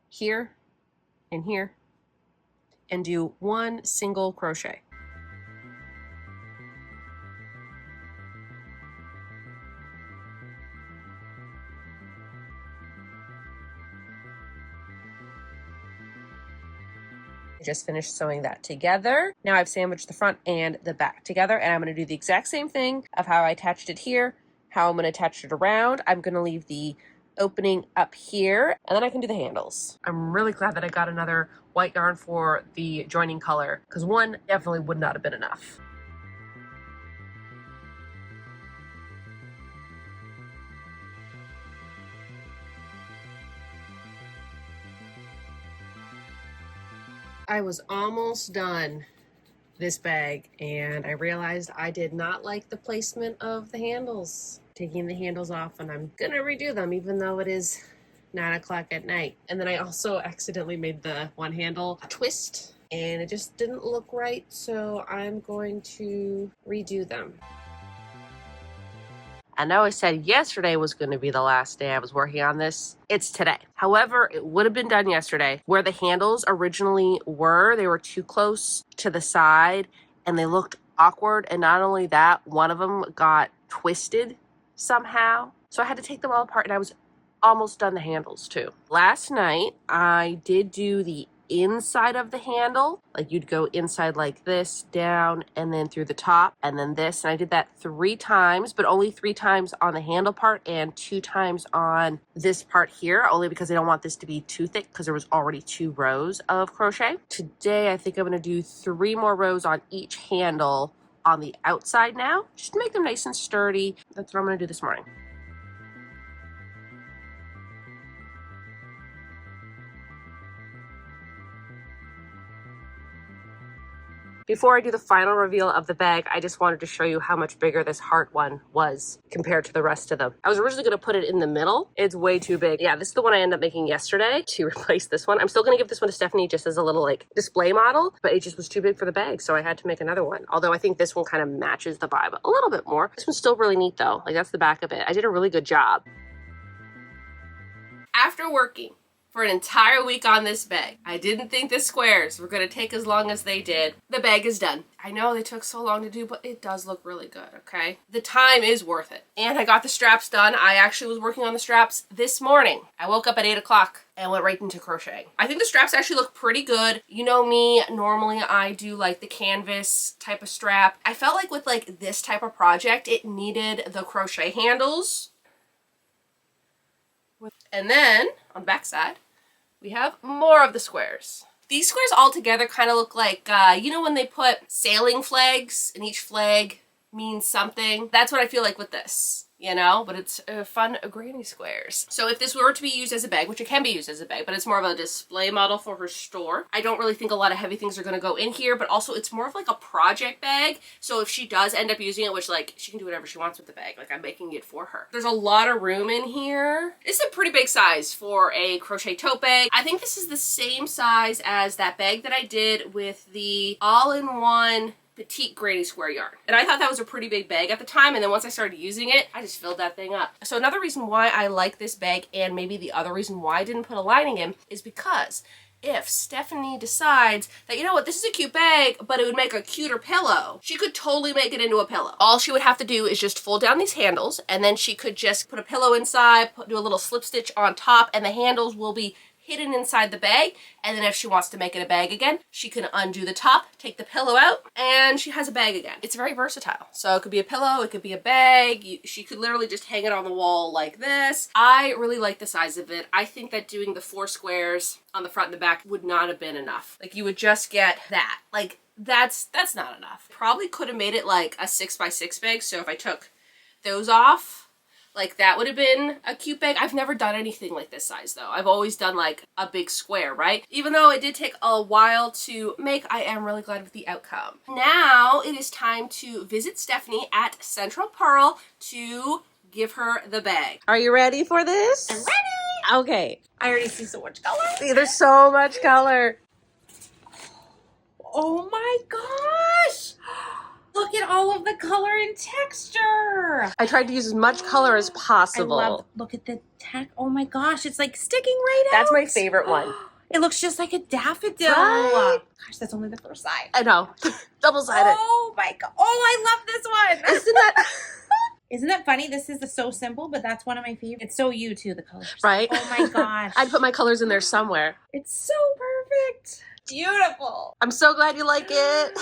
here and here, and do one single crochet. I just finished sewing that together. Now I've sandwiched the front and the back together, and I'm going to do the exact same thing of how I attached it here, how I'm going to attach it around. I'm going to leave the opening up here, and then I can do the handles. I'm really glad that I got another white yarn for the joining color, because one definitely would not have been enough. I was almost done this bag and I realized I did not like the placement of the handles. Taking the handles off, and I'm gonna redo them even though it is 9 o'clock at night. And then I also accidentally made the one handle a twist and it just didn't look right, so I'm going to redo them. I know I said yesterday was going to be the last day I was working on this. It's today. However, it would have been done yesterday. Where the handles originally were, they were too close to the side and they looked awkward. And not only that, one of them got twisted somehow. So I had to take them all apart, and I was almost done the handles too. Last night, I did do the inside of the handle. Like, you'd go inside like this, down, and then through the top, and then this. And I did that 3 times, but only 3 times on the handle part and 2 times on this part here, only because I don't want this to be too thick because there was already 2 rows of crochet. Today, I think I'm gonna do 3 more rows on each handle on the outside now, just to make them nice and sturdy. That's what I'm gonna do this morning. Before I do the final reveal of the bag, I just wanted to show you how much bigger this heart one was compared to the rest of them. I was originally going to put it in the middle. It's way too big. Yeah, this is the one I ended up making yesterday to replace this one. I'm still going to give this one to Stephanie just as a little like display model, but it just was too big for the bag, so I had to make another one. Although I think this one kind of matches the vibe a little bit more. This one's still really neat though. Like, that's the back of it. I did a really good job. After working for an entire week on this bag, I didn't think the squares were going to take as long as they did. The bag is done. I know they took so long to do, but it does look really good, okay? The time is worth it. And I got the straps done. I actually was working on the straps this morning. I woke up at 8 o'clock and went right into crocheting. I think the straps actually look pretty good. You know me, normally I do like the canvas type of strap. I felt like with like this type of project, it needed the crochet handles. And then on the back side, we have more of the squares. These squares all together kind of look like, you know when they put sailing flags and each flag means something? That's what I feel like with this, you know? But it's fun granny squares. So if this were to be used as a bag, which it can be used as a bag, but it's more of a display model for her store. I don't really think a lot of heavy things are going to go in here, but also it's more of like a project bag. So if she does end up using it, which like she can do whatever she wants with the bag, like I'm making it for her. There's a lot of room in here. It's a pretty big size for a crochet tote bag. I think this is the same size as that bag that I did with the all-in-one petite granny square yarn. And I thought that was a pretty big bag at the time, and then once I started using it, I just filled that thing up. So another reason why I like this bag, and maybe the other reason why I didn't put a lining in, is because if Stephanie decides that, you know what, this is a cute bag, but it would make a cuter pillow, she could totally make it into a pillow. All she would have to do is just fold down these handles, and then she could just put a pillow inside, do a little slip stitch on top, and the handles will be hidden inside the bag. And then if she wants to make it a bag again, she can undo the top, take the pillow out, and she has a bag again. It's very versatile. So it could be a pillow, it could be a bag. She could literally just hang it on the wall like this. I really like the size of it. I think that doing the 4 squares on the front and the back would not have been enough. Like, you would just get that. Like, that's not enough. Probably could have made it like a 6x6 bag. So if I took those off, like, that would have been a cute bag. I've never done anything like this size though. I've always done like a big square, right? Even though it did take a while to make, I am really glad with the outcome. Now it is time to visit Stephanie at Central Purl to give her the bag. Are you ready for this? I'm ready! Okay. I already see so much color. There's so much color. Oh my gosh! Look at all of the color and texture. I tried to use as much color as possible. I love, look at the tech. Oh my gosh, it's like sticking right out. That's my favorite one. It looks just like a daffodil. Right? Gosh, that's only the first side. I know. Double-sided. Oh my god. Oh, I love this one. Isn't that... Isn't that funny? This is so simple, but that's one of my favorites. It's so you too, the colors. Right? Oh my gosh. I'd put my colors in there somewhere. It's so perfect. Beautiful. I'm so glad you like it.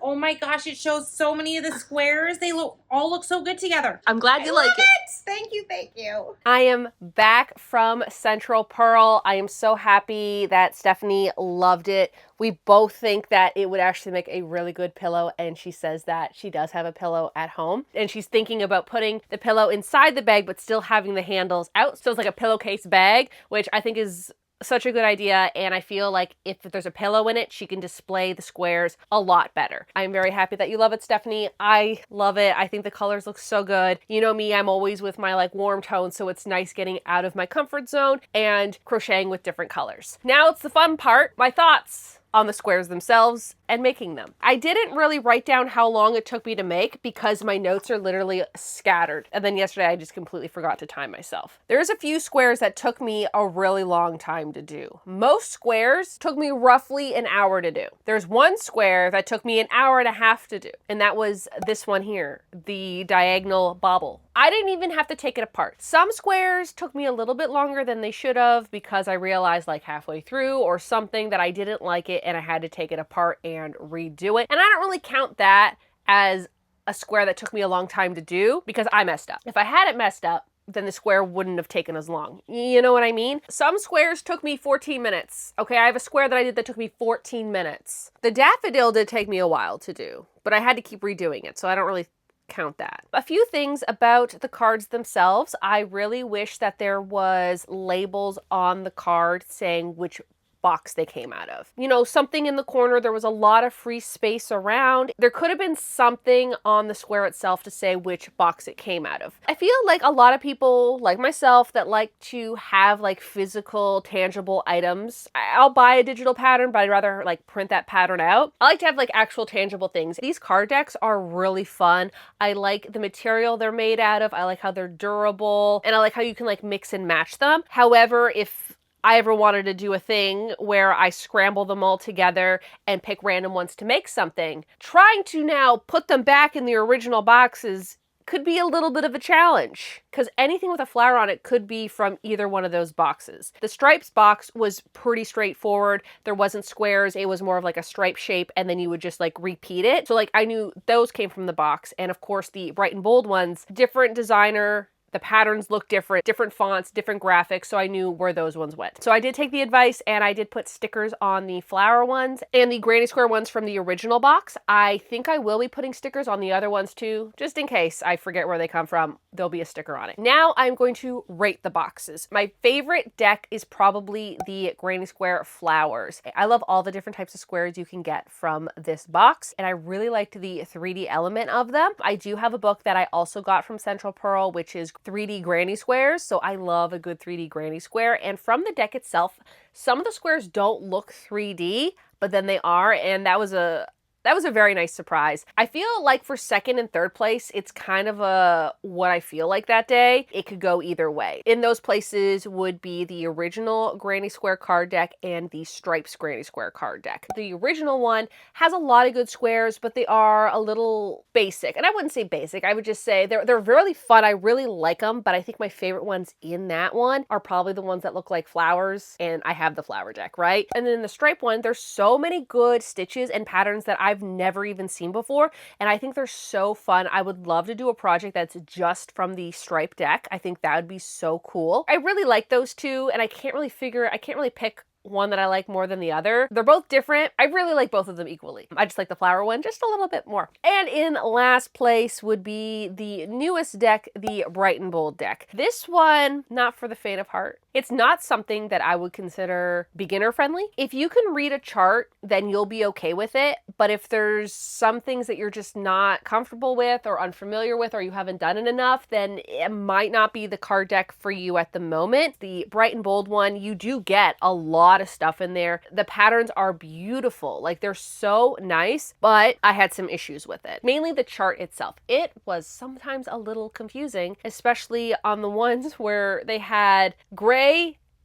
Oh my gosh, it shows so many of the squares. They all look so good together. I'm glad you like it. Thank you, thank you. I am back from Central Purl. I am so happy that Stephanie loved it. We both think that it would actually make a really good pillow, and she says that she does have a pillow at home, and she's thinking about putting the pillow inside the bag but still having the handles out. So it's like a pillowcase bag, which I think is such a good idea, and I feel like if there's a pillow in it, she can display the squares a lot better. I'm very happy that you love it, Stephanie. I love it. I think the colors look so good. You know me, I'm always with my like warm tones, so it's nice getting out of my comfort zone and crocheting with different colors. Now it's the fun part, my thoughts on the squares themselves and making them. I didn't really write down how long it took me to make because my notes are literally scattered. And then yesterday I just completely forgot to time myself. There's a few squares that took me a really long time to do. Most squares took me roughly an hour to do. There's one square that took me an hour and a half to do. And that was this one here, the diagonal bobble. I didn't even have to take it apart. Some squares took me a little bit longer than they should have because I realized like halfway through or something that I didn't like it and I had to take it apart and redo it. And I don't really count that as a square that took me a long time to do because I messed up. If I hadn't messed up, then the square wouldn't have taken as long. You know what I mean? Some squares took me 14 minutes. Okay, I have a square that I did that took me 14 minutes. The daffodil did take me a while to do, but I had to keep redoing it, so I don't really count that. A few things about the cards themselves. I really wish that there was labels on the card saying which box they came out of. You know, something in the corner, there was a lot of free space around. There could have been something on the square itself to say which box it came out of. I feel like a lot of people, like myself, that like to have like physical, tangible items. I'll buy a digital pattern, but I'd rather like print that pattern out. I like to have like actual tangible things. These card decks are really fun. I like the material they're made out of. I like how they're durable, and I like how you can like mix and match them. However, if I ever wanted to do a thing where I scramble them all together and pick random ones to make something, trying to now put them back in the original boxes could be a little bit of a challenge because anything with a flower on it could be from either one of those boxes. The stripes box was pretty straightforward. There wasn't squares. It was more of like a stripe shape and then you would just like repeat it. So like I knew those came from the box. And of course the bright and bold ones, different designer. The patterns look different, different fonts, different graphics, so I knew where those ones went. So I did take the advice and I did put stickers on the flower ones and the granny square ones from the original box. I think I will be putting stickers on the other ones too, just in case I forget where they come from. There'll be a sticker on it. Now I'm going to rate the boxes. My favorite deck is probably the granny square flowers. I love all the different types of squares you can get from this box, and I really liked the 3D element of them. I do have a book that I also got from Central Purl, which is 3D granny squares, so I love a good 3D granny square. And from the deck itself, some of the squares don't look 3D, but then they are, and that was a very nice surprise. I feel like for second and third place, it's kind of what I feel like that day. It could go either way. In those places would be the original Granny Square card deck and the Stripes Granny Square card deck. The original one has a lot of good squares, but they are a little basic. And I wouldn't say basic. I would just say they're really fun. I really like them, but I think my favorite ones in that one are probably the ones that look like flowers, and I have the flower deck, right? And then in the stripe one, there's so many good stitches and patterns that I've never even seen before, and I think they're so fun. I would love to do a project that's just from the stripe deck. I think that would be so cool. I really like those two, and I can't really pick one that I like more than the other. They're both different. I really like both of them equally. I just like the flower one just a little bit more. And in last place would be the newest deck, the Bright and Bold deck. This one, not for the faint of heart. It's not something that I would consider beginner friendly. If you can read a chart, then you'll be okay with it. But if there's some things that you're just not comfortable with or unfamiliar with, or you haven't done it enough, then it might not be the card deck for you at the moment. The Bright and Bold one, you do get a lot of stuff in there. The patterns are beautiful. Like, they're so nice, but I had some issues with it. Mainly the chart itself. It was sometimes a little confusing, especially on the ones where they had gray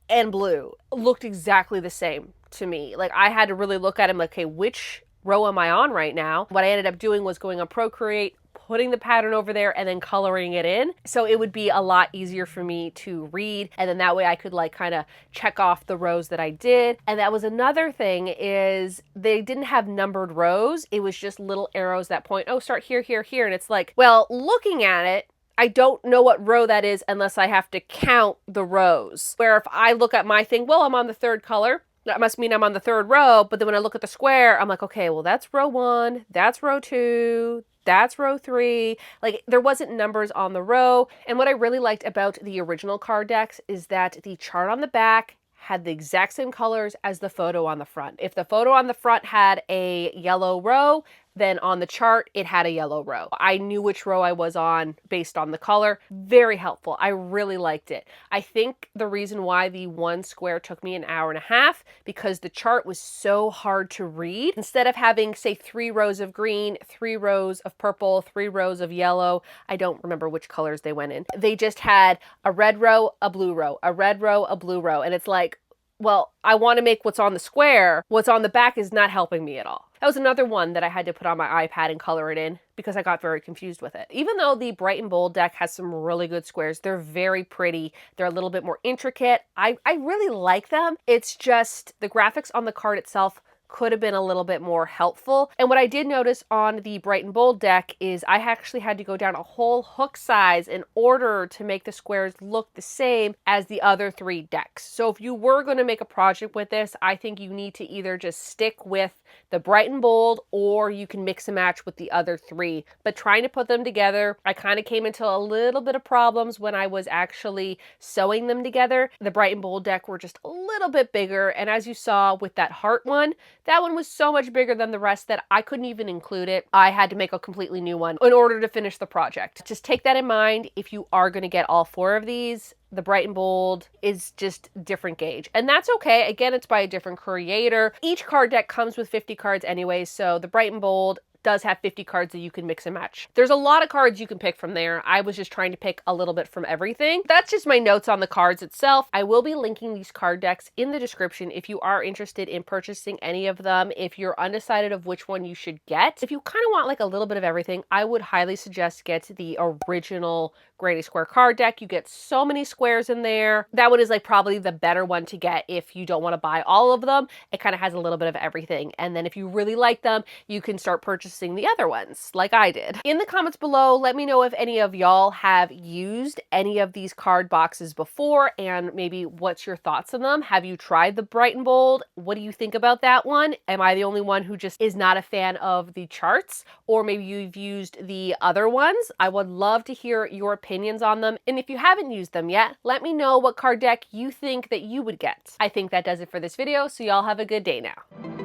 and blue. Looked exactly the same to me. Like, I had to really look at them like, okay, which row am I on right now? What I ended up doing was going on Procreate, putting the pattern over there, and then coloring it in. So it would be a lot easier for me to read. And then that way I could like kind of check off the rows that I did. And that was another thing, is they didn't have numbered rows. It was just little arrows that point, oh, start here, here, here. And it's like, well, looking at it, I don't know what row that is unless I have to count the rows. Where if I look at my thing, well, I'm on the third color. That must mean I'm on the third row. But then when I look at the square, I'm like, okay, well, that's row 1, that's row 2, that's row 3. Like, there wasn't numbers on the row. And what I really liked about the original card decks is that the chart on the back had the exact same colors as the photo on the front. If the photo on the front had a yellow row, Then on the chart, it had a yellow row. I knew which row I was on based on the color. Very helpful. I really liked it. I think the reason why the one square took me an hour and a half, because the chart was so hard to read. Instead of having, say, 3 rows of green, 3 rows of purple, 3 rows of yellow, I don't remember which colors they went in. They just had a red row, a blue row, a red row, a blue row. And it's like, well, I want to make what's on the square. What's on the back is not helping me at all. That was another one that I had to put on my iPad and color it in because I got very confused with it. Even though the Bright and Bold deck has some really good squares, they're very pretty. They're a little bit more intricate. I really like them. It's just the graphics on the card itself could have been a little bit more helpful. And what I did notice on the Bright and Bold deck is I actually had to go down a whole hook size in order to make the squares look the same as the other 3 decks. So if you were going to make a project with this, I think you need to either just stick with the Bright and Bold, or you can mix and match with the other 3. But trying to put them together, I kind of came into a little bit of problems when I was actually sewing them together. The Bright and Bold deck were just a little bit bigger, and as you saw with that heart one, that one was so much bigger than the rest that I couldn't even include it. I had to make a completely new one in order to finish the project. Just take that in mind if you are going to get all 4 of these. The Bright and Bold is just different gauge, and that's okay. Again, it's by a different creator. Each card deck comes with 50 cards anyway, so the Bright and Bold does have 50 cards that you can mix and match. There's a lot of cards you can pick from there. I was just trying to pick a little bit from everything. That's just my notes on the cards itself. I will be linking these card decks in the description if you are interested in purchasing any of them. If you're undecided of which one you should get, if you kind of want like a little bit of everything, I would highly suggest get the original Granny Square card deck. You get so many squares in there. That one is like probably the better one to get if you don't want to buy all of them. It kind of has a little bit of everything. And then if you really like them, you can start purchasing the other ones like I did. In the comments below, let me know if any of y'all have used any of these card boxes before, and maybe what's your thoughts on them. Have you tried the Bright and Bold? What do you think about that one? Am I the only one who just is not a fan of the charts? Or maybe you've used the other ones? I would love to hear your opinions on them. And if you haven't used them yet, let me know what card deck you think that you would get. I think that does it for this video, so y'all have a good day now.